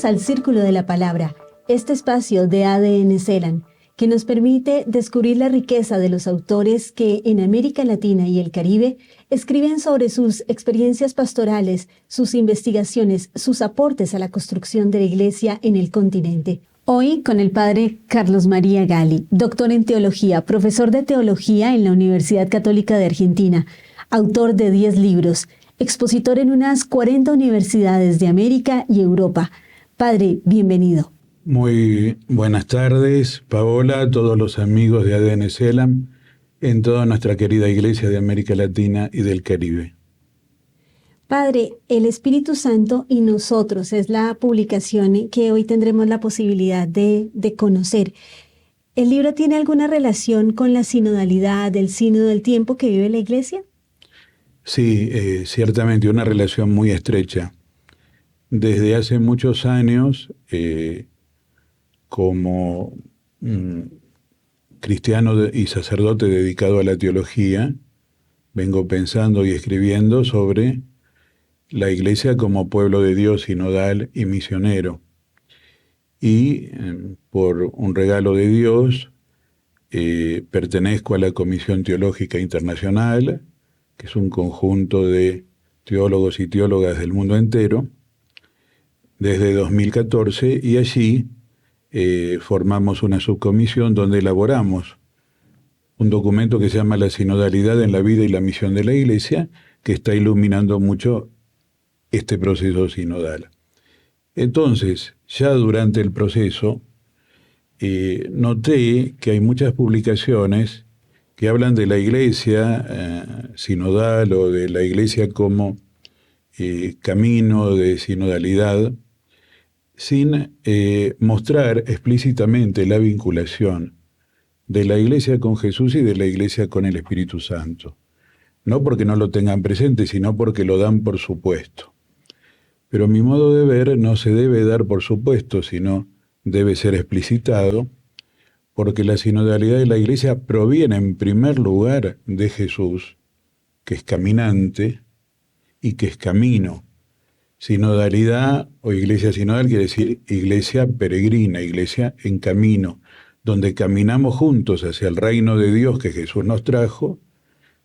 Bienvenidos al Círculo de la Palabra, este espacio de ADN CELAM, que nos permite descubrir la riqueza de los autores que en América Latina y el Caribe escriben sobre sus experiencias pastorales, sus investigaciones, sus aportes a la construcción de la Iglesia en el continente. Hoy con el padre Carlos María Gali, doctor en teología, profesor de teología en la Universidad Católica de Argentina, autor de 10 libros, expositor en unas 40 universidades de América y Europa. Padre, bienvenido. Muy buenas tardes, Paola, a todos los amigos de ADN CELAM, en toda nuestra querida Iglesia de América Latina y del Caribe. Padre, El Espíritu Santo y nosotros es la publicación que hoy tendremos la posibilidad de conocer. ¿El libro tiene alguna relación con la sinodalidad, el sínodo del tiempo que vive la Iglesia? Sí, ciertamente una relación muy estrecha. Desde hace muchos años, como cristiano y sacerdote dedicado a la teología, vengo pensando y escribiendo sobre la Iglesia como pueblo de Dios sinodal y misionero. Y por un regalo de Dios, pertenezco a la Comisión Teológica Internacional, que es un conjunto de teólogos y teólogas del mundo entero, desde 2014, y allí formamos una subcomisión donde elaboramos un documento que se llama La sinodalidad en la vida y la misión de la Iglesia, que está iluminando mucho este proceso sinodal. Entonces, ya durante el proceso, noté que hay muchas publicaciones que hablan de la Iglesia sinodal o de la Iglesia como camino de sinodalidad, sin mostrar explícitamente la vinculación de la Iglesia con Jesús y de la Iglesia con el Espíritu Santo. No porque no lo tengan presente, sino porque lo dan por supuesto. Pero a mi modo de ver no se debe dar por supuesto, sino debe ser explicitado, porque la sinodalidad de la Iglesia proviene en primer lugar de Jesús, que es caminante y que es camino. Sinodalidad o iglesia sinodal quiere decir iglesia peregrina, iglesia en camino, donde caminamos juntos hacia el reino de Dios que Jesús nos trajo,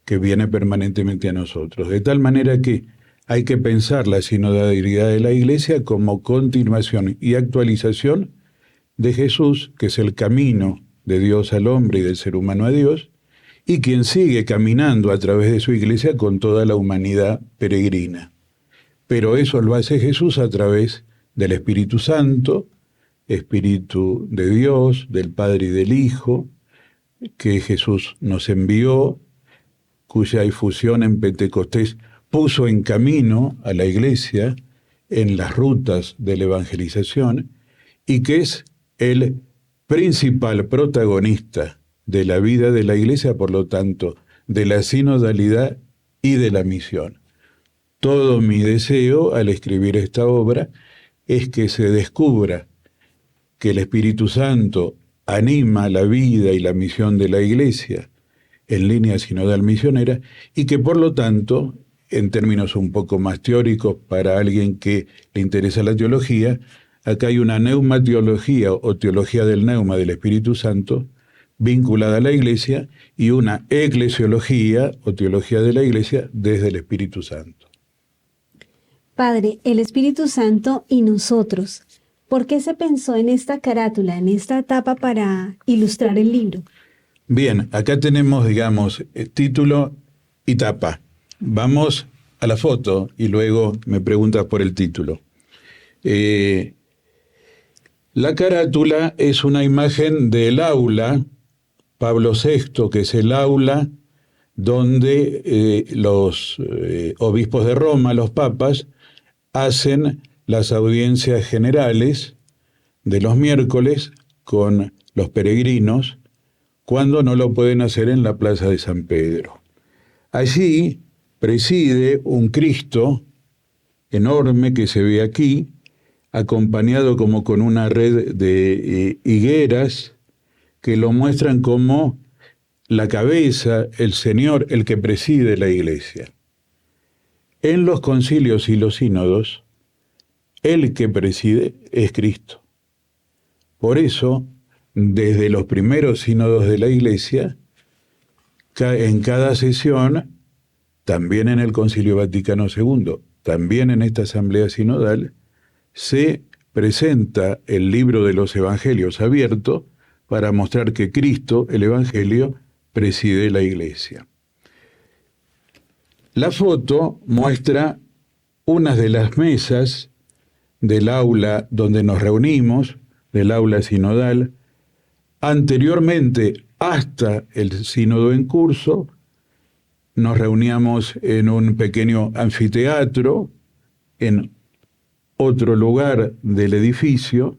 que viene permanentemente a nosotros. De tal manera que hay que pensar la sinodalidad de la Iglesia como continuación y actualización de Jesús, que es el camino de Dios al hombre y del ser humano a Dios, y quien sigue caminando a través de su Iglesia con toda la humanidad peregrina. Pero eso lo hace Jesús a través del Espíritu Santo, Espíritu de Dios, del Padre y del Hijo, que Jesús nos envió, cuya difusión en Pentecostés puso en camino a la Iglesia en las rutas de la evangelización y que es el principal protagonista de la vida de la Iglesia, por lo tanto, de la sinodalidad y de la misión. Todo mi deseo al escribir esta obra es que se descubra que el Espíritu Santo anima la vida y la misión de la Iglesia en línea sinodal misionera y que por lo tanto, en términos un poco más teóricos para alguien que le interesa la teología, acá hay una neumateología o teología del neuma del Espíritu Santo vinculada a la Iglesia y una eclesiología o teología de la Iglesia desde el Espíritu Santo. Padre, el Espíritu Santo y nosotros. ¿Por qué se pensó en esta carátula, en esta etapa para ilustrar el libro? Bien, acá tenemos, digamos, título y tapa. Vamos a la foto y luego me preguntas por el título. La carátula es una imagen del aula, Pablo VI, que es el aula donde los obispos de Roma, los papas, hacen las audiencias generales de los miércoles con los peregrinos cuando no lo pueden hacer en la plaza de San Pedro. Allí preside un Cristo enorme que se ve aquí, acompañado como con una red de higueras que lo muestran como la cabeza, el Señor, el que preside la Iglesia. En los concilios y los sínodos, el que preside es Cristo. Por eso, desde los primeros sínodos de la Iglesia, en cada sesión, también en el Concilio Vaticano II, también en esta asamblea sinodal, se presenta el libro de los Evangelios abierto para mostrar que Cristo, el Evangelio, preside la Iglesia. La foto muestra una de las mesas del aula donde nos reunimos, del aula sinodal. Anteriormente, hasta el sínodo en curso, nos reuníamos en un pequeño anfiteatro, en otro lugar del edificio,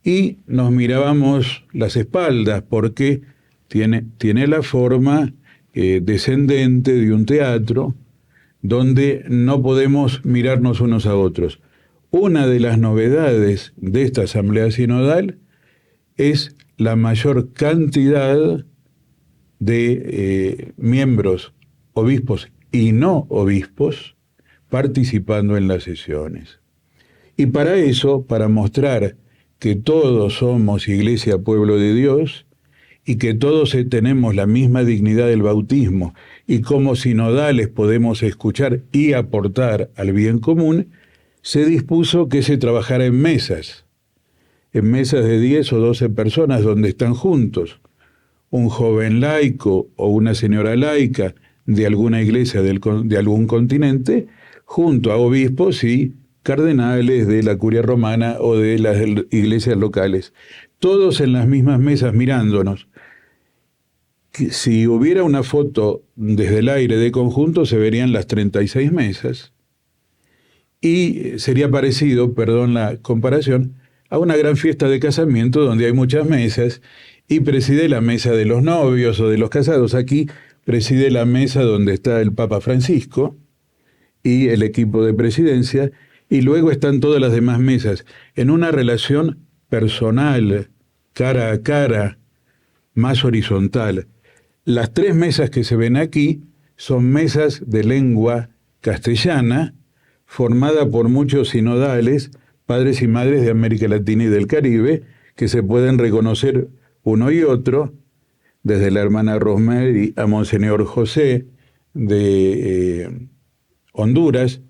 y nos mirábamos las espaldas porque tiene la forma descendente de un teatro donde no podemos mirarnos unos a otros. Una de las novedades de esta asamblea sinodal es la mayor cantidad de miembros, obispos y no obispos, participando en las sesiones. Y para eso, para mostrar que todos somos Iglesia, pueblo de Dios, y que todos tenemos la misma dignidad del bautismo, y como sinodales podemos escuchar y aportar al bien común, se dispuso que se trabajara en mesas de 10 o 12 personas donde están juntos, un joven laico o una señora laica de alguna iglesia de algún continente, junto a obispos y cardenales de la curia romana o de las iglesias locales, todos en las mismas mesas mirándonos. Si hubiera una foto desde el aire de conjunto, se verían las 36 mesas, y sería parecido, perdón la comparación, a una gran fiesta de casamiento donde hay muchas mesas y preside la mesa de los novios o de los casados. Aquí preside la mesa donde está el Papa Francisco y el equipo de presidencia, y luego están todas las demás mesas en una relación personal, cara a cara, más horizontal. Las 3 mesas que se ven aquí son mesas de lengua castellana, formada por muchos sinodales, padres y madres de América Latina y del Caribe, que se pueden reconocer uno y otro, desde la hermana Rosemary a Monseñor José de Honduras,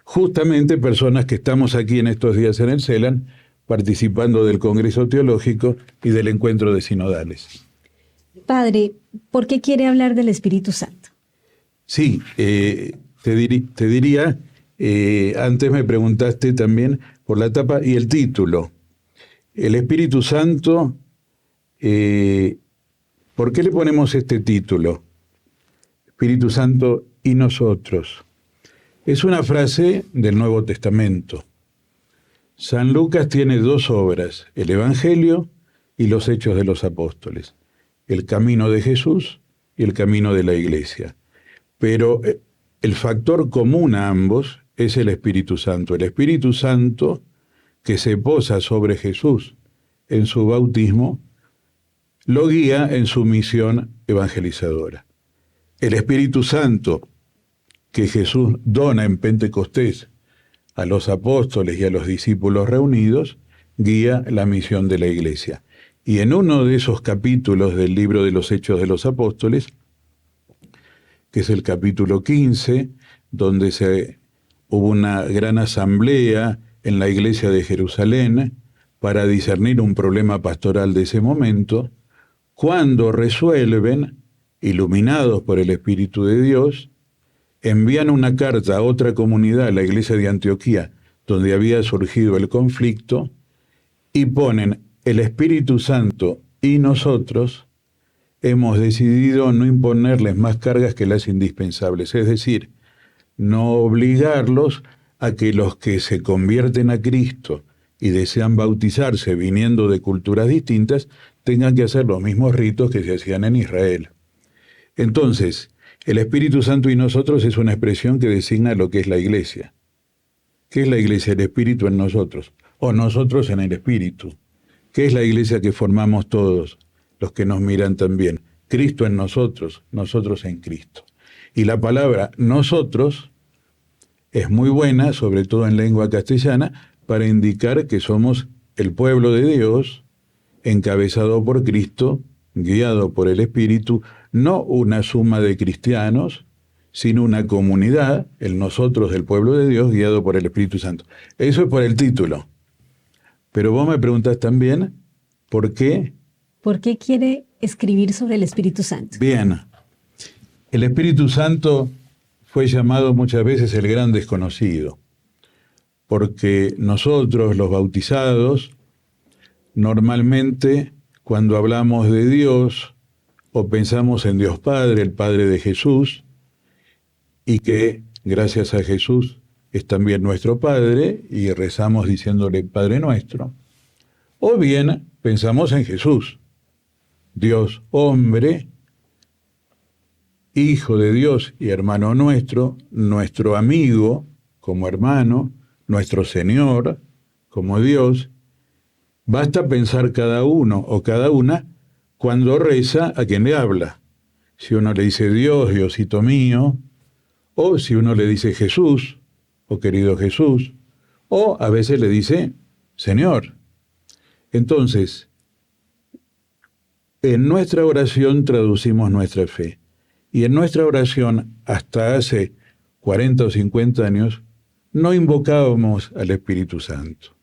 justamente personas que estamos aquí en estos días en el CELAN, participando del Congreso Teológico y del Encuentro de Sinodales. Padre, ¿por qué quiere hablar del Espíritu Santo? Sí, te diría, antes me preguntaste también por la tapa y el título. El Espíritu Santo, ¿por qué le ponemos este título? Espíritu Santo y nosotros. Es una frase del Nuevo Testamento. San Lucas tiene 2 obras, el Evangelio y los Hechos de los Apóstoles, el camino de Jesús y el camino de la Iglesia. Pero el factor común a ambos es el Espíritu Santo. El Espíritu Santo que se posa sobre Jesús en su bautismo, lo guía en su misión evangelizadora. El Espíritu Santo que Jesús dona en Pentecostés a los apóstoles y a los discípulos reunidos, guía la misión de la Iglesia. Y en uno de esos capítulos del libro de los Hechos de los Apóstoles, que es el capítulo 15, donde hubo una gran asamblea en la iglesia de Jerusalén para discernir un problema pastoral de ese momento, cuando resuelven, iluminados por el Espíritu de Dios, envían una carta a otra comunidad, la iglesia de Antioquía, donde había surgido el conflicto, y ponen: el Espíritu Santo y nosotros hemos decidido no imponerles más cargas que las indispensables, es decir, no obligarlos a que los que se convierten a Cristo y desean bautizarse viniendo de culturas distintas tengan que hacer los mismos ritos que se hacían en Israel. Entonces, el Espíritu Santo y nosotros es una expresión que designa lo que es la Iglesia. ¿Qué es la Iglesia? El Espíritu en nosotros, o nosotros en el Espíritu. ¿Qué es la Iglesia que formamos todos, los que nos miran también? Cristo en nosotros, nosotros en Cristo. Y la palabra nosotros es muy buena, sobre todo en lengua castellana, para indicar que somos el pueblo de Dios, encabezado por Cristo, guiado por el Espíritu, no una suma de cristianos, sino una comunidad, el nosotros del pueblo de Dios, guiado por el Espíritu Santo. Eso es por el título. Pero vos me preguntás también, ¿por qué? ¿Por qué quiere escribir sobre el Espíritu Santo? Bien, el Espíritu Santo fue llamado muchas veces el gran desconocido, porque nosotros, los bautizados, normalmente cuando hablamos de Dios o pensamos en Dios Padre, el Padre de Jesús, y que gracias a Jesús es también nuestro Padre, y rezamos diciéndole Padre nuestro, o bien pensamos en Jesús, Dios hombre, Hijo de Dios y hermano nuestro, nuestro amigo como hermano, nuestro Señor como Dios. Basta pensar cada uno o cada una cuando reza a quien le habla. Si uno le dice Dios, Diosito mío, o si uno le dice Jesús, o querido Jesús, o a veces le dice Señor. Entonces, en nuestra oración traducimos nuestra fe. Y en nuestra oración, hasta hace 40 o 50 años, no invocábamos al Espíritu Santo.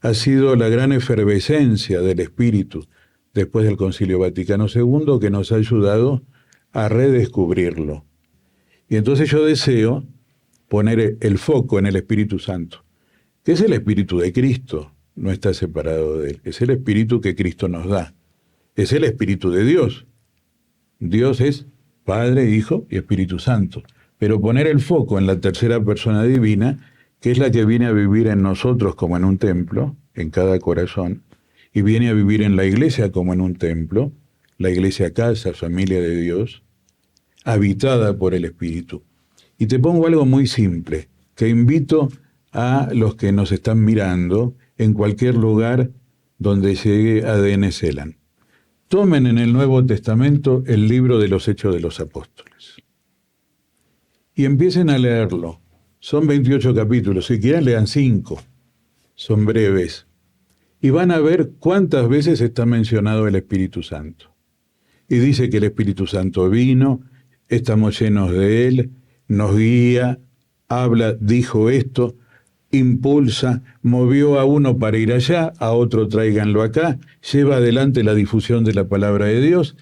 Ha sido la gran efervescencia del Espíritu después del Concilio Vaticano II que nos ha ayudado a redescubrirlo. Y entonces yo deseo poner el foco en el Espíritu Santo, que es el Espíritu de Cristo, no está separado de él, es el Espíritu que Cristo nos da, es el Espíritu de Dios. Dios es Padre, Hijo y Espíritu Santo. Pero poner el foco en la tercera persona divina, que es la que viene a vivir en nosotros como en un templo, en cada corazón, y viene a vivir en la iglesia como en un templo, la iglesia casa, familia de Dios, habitada por el Espíritu. Y te pongo algo muy simple, que invito a los que nos están mirando en cualquier lugar donde llegue ADN Selan. Tomen en el Nuevo Testamento el libro de los Hechos de los Apóstoles y empiecen a leerlo. Son 28 capítulos, si quieren lean 5, son breves. Y van a ver cuántas veces está mencionado el Espíritu Santo. Y dice que el Espíritu Santo vino, estamos llenos de él, nos guía, habla, dijo esto, impulsa, movió a uno para ir allá, a otro tráiganlo acá, lleva adelante la difusión de la palabra de Dios,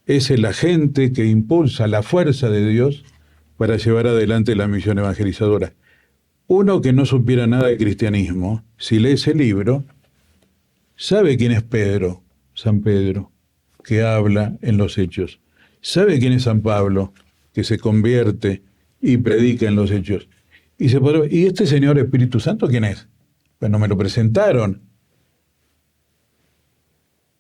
es el agente que impulsa la fuerza de Dios para llevar adelante la misión evangelizadora. Uno que no supiera nada de cristianismo, si lee ese libro, sabe quién es Pedro, San Pedro, que habla en los Hechos. Sabe quién es San Pablo, que se convierte y predica en los Hechos. ¿Y este señor Espíritu Santo quién es? Bueno, me lo presentaron.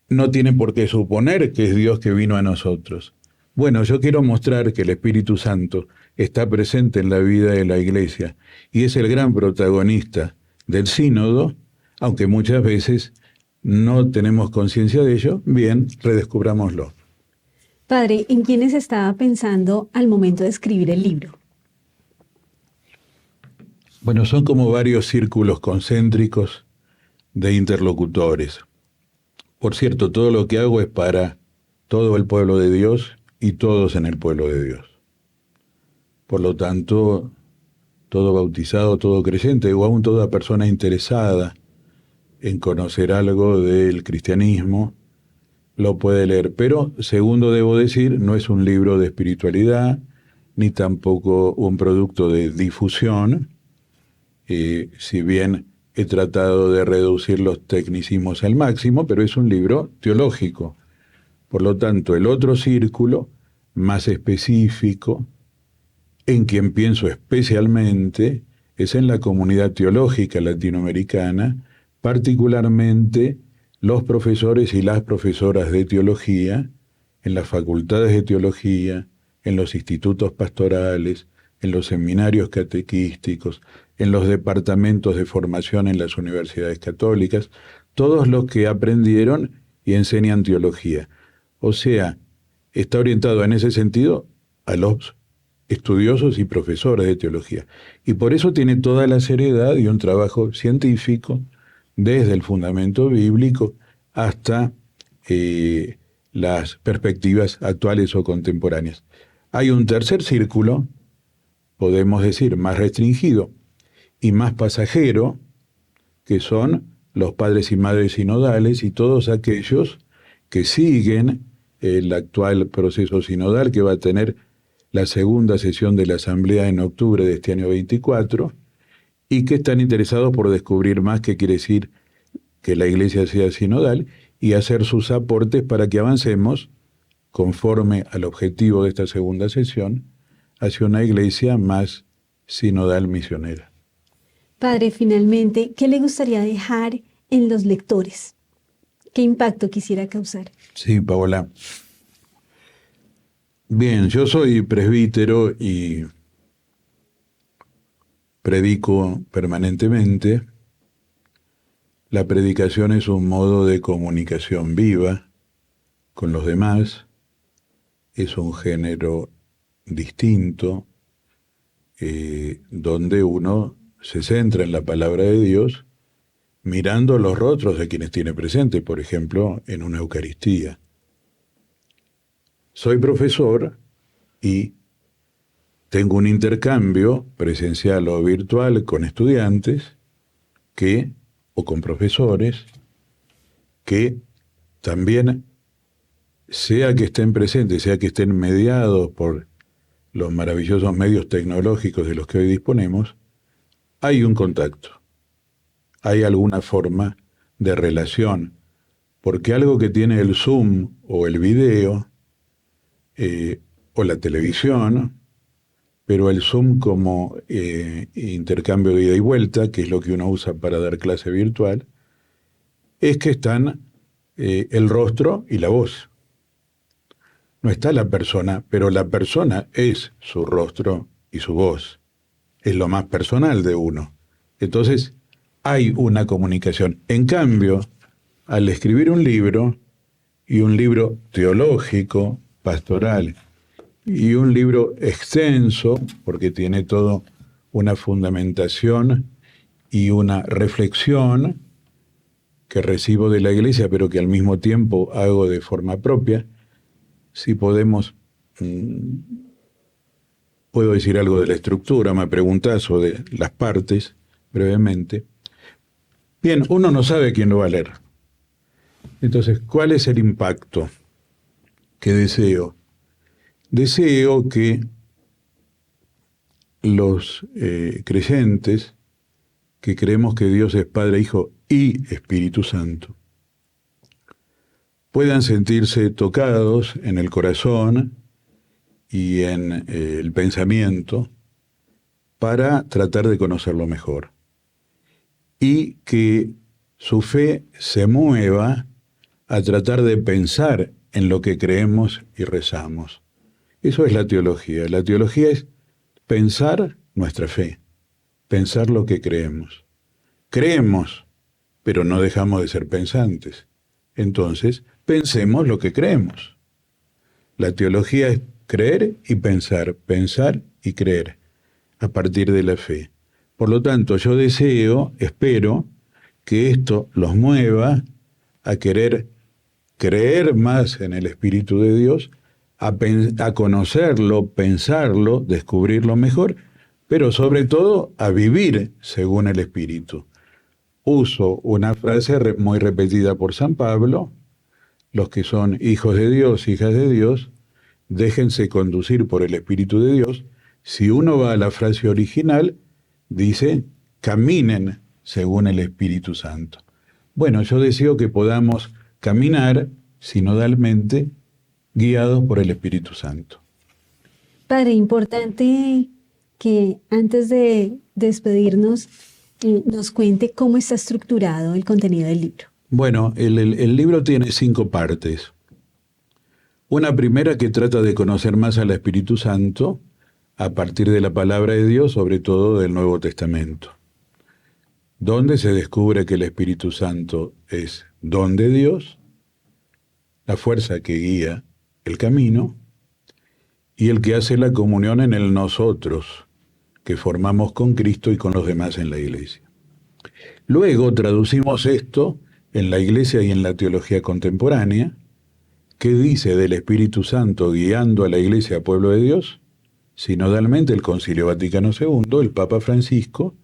No tienen por qué suponer que es Dios que vino a nosotros. Bueno, yo quiero mostrar que el Espíritu Santo está presente en la vida de la Iglesia y es el gran protagonista del sínodo, aunque muchas veces no tenemos conciencia de ello. Bien, redescubrámoslo. Padre, ¿en quiénes estaba pensando al momento de escribir el libro? Bueno, son como varios círculos concéntricos de interlocutores. Por cierto, todo lo que hago es para todo el pueblo de Dios y todos en el pueblo de Dios. Por lo tanto, todo bautizado, todo creyente, o aún toda persona interesada en conocer algo del cristianismo, lo puede leer. Pero, segundo debo decir, no es un libro de espiritualidad, ni tampoco un producto de difusión, si bien he tratado de reducir los tecnicismos al máximo, pero es un libro teológico. Por lo tanto, el otro círculo, más específico, en quien pienso especialmente, es en la comunidad teológica latinoamericana, particularmente los profesores y las profesoras de teología, en las facultades de teología, en los institutos pastorales, en los seminarios catequísticos, en los departamentos de formación en las universidades católicas, todos los que aprendieron y enseñan teología. O sea, está orientado en ese sentido a los estudiosos y profesores de teología. Y por eso tiene toda la seriedad y un trabajo científico desde el fundamento bíblico hasta las perspectivas actuales o contemporáneas. Hay un tercer círculo, podemos decir, más restringido y más pasajero, que son los padres y madres sinodales y todos aquellos que siguen el actual proceso sinodal que va a tener la segunda sesión de la Asamblea en octubre de este año 24 y que están interesados por descubrir más qué quiere decir que la Iglesia sea sinodal y hacer sus aportes para que avancemos, conforme al objetivo de esta segunda sesión, hacia una Iglesia más sinodal misionera. Padre, finalmente, ¿qué le gustaría dejar en los lectores? ¿Qué impacto quisiera causar? Sí, Paola. Bien, yo soy presbítero y predico permanentemente. La predicación es un modo de comunicación viva con los demás, es un género distinto, donde uno se centra en la palabra de Dios, mirando los rostros de quienes tiene presente, por ejemplo, en una Eucaristía. Soy profesor y tengo un intercambio presencial o virtual con estudiantes o con profesores que también, sea que estén presentes, sea que estén mediados por los maravillosos medios tecnológicos de los que hoy disponemos, hay un contacto, hay alguna forma de relación, porque algo que tiene el Zoom o el video o la televisión, pero el Zoom como intercambio de ida y vuelta, que es lo que uno usa para dar clase virtual, es que están el rostro y la voz. No está la persona, pero la persona es su rostro y su voz. Es lo más personal de uno. Entonces, hay una comunicación. En cambio, al escribir un libro, y un libro teológico, pastoral, y un libro extenso, porque tiene todo una fundamentación y una reflexión que recibo de la Iglesia, pero que al mismo tiempo hago de forma propia. Si podemos, puedo decir algo de la estructura, me preguntás, o de las partes, brevemente. Bien, uno no sabe quién lo va a leer. Entonces, ¿cuál es el impacto que deseo? Deseo que los creyentes, que creemos que Dios es Padre, Hijo y Espíritu Santo, puedan sentirse tocados en el corazón y en el pensamiento para tratar de conocerlo mejor. Y que su fe se mueva a tratar de pensar en lo que creemos y rezamos. Eso es la teología. La teología es pensar nuestra fe, pensar lo que creemos. Creemos, pero no dejamos de ser pensantes. Entonces, pensemos lo que creemos. La teología es creer y pensar y creer a partir de la fe. Por lo tanto, yo espero que esto los mueva a querer creer más en el Espíritu de Dios, a conocerlo, pensarlo, descubrirlo mejor, pero sobre todo a vivir según el Espíritu. Uso una frase muy repetida por San Pablo: los que son hijos de Dios, hijas de Dios, déjense conducir por el Espíritu de Dios. Si uno va a la frase original, dice, caminen según el Espíritu Santo. Bueno, yo deseo que podamos caminar sinodalmente guiados por el Espíritu Santo. Padre, importante que antes de despedirnos nos cuente cómo está estructurado el contenido del libro. Bueno, el libro tiene 5 partes. Una primera que trata de conocer más al Espíritu Santo a partir de la palabra de Dios, sobre todo del Nuevo Testamento, donde se descubre que el Espíritu Santo es don de Dios, la fuerza que guía el camino, y el que hace la comunión en el nosotros, que formamos con Cristo y con los demás en la Iglesia. Luego traducimos esto en la Iglesia y en la teología contemporánea. ¿Qué dice del Espíritu Santo guiando a la Iglesia, pueblo de Dios? Sinodalmente el Concilio Vaticano II, el Papa Francisco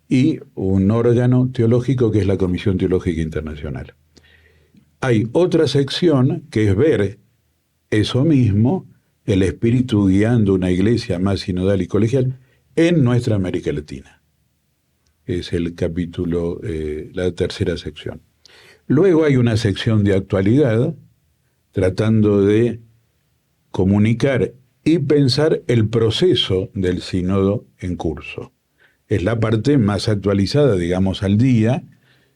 y un órgano teológico que es la Comisión Teológica Internacional. Hay otra sección que es ver eso mismo, el Espíritu guiando una Iglesia más sinodal y colegial en nuestra América Latina. Es el capítulo, la tercera sección. Luego hay una sección de actualidad, tratando de comunicar y pensar el proceso del sínodo en curso. Es la parte más actualizada, digamos, al día,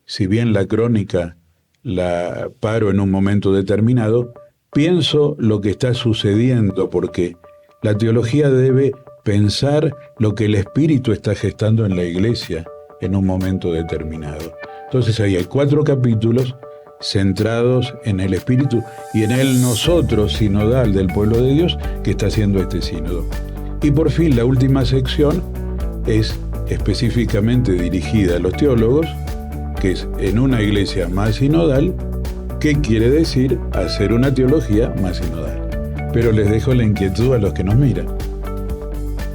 si bien la crónica la paro en un momento determinado, pienso lo que está sucediendo, porque la teología debe pensar lo que el Espíritu está gestando en la Iglesia en un momento determinado. Entonces ahí hay 4 capítulos centrados en el Espíritu y en el nosotros sinodal del pueblo de Dios que está haciendo este sínodo. Y por fin la última sección es específicamente dirigida a los teólogos, que es en una iglesia más sinodal, ¿qué quiere decir hacer una teología más sinodal? Pero les dejo la inquietud a los que nos miran.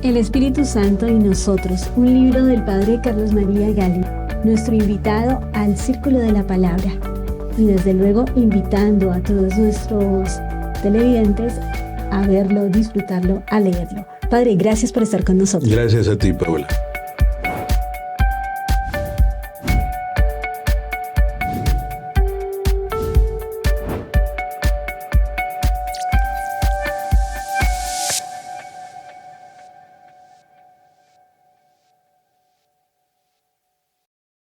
El Espíritu Santo y nosotros, un libro del Padre Carlos María Gali, nuestro invitado al Círculo de la Palabra. Y desde luego invitando a todos nuestros televidentes a verlo, disfrutarlo, a leerlo. Padre, gracias por estar con nosotros. Gracias a ti, Paula.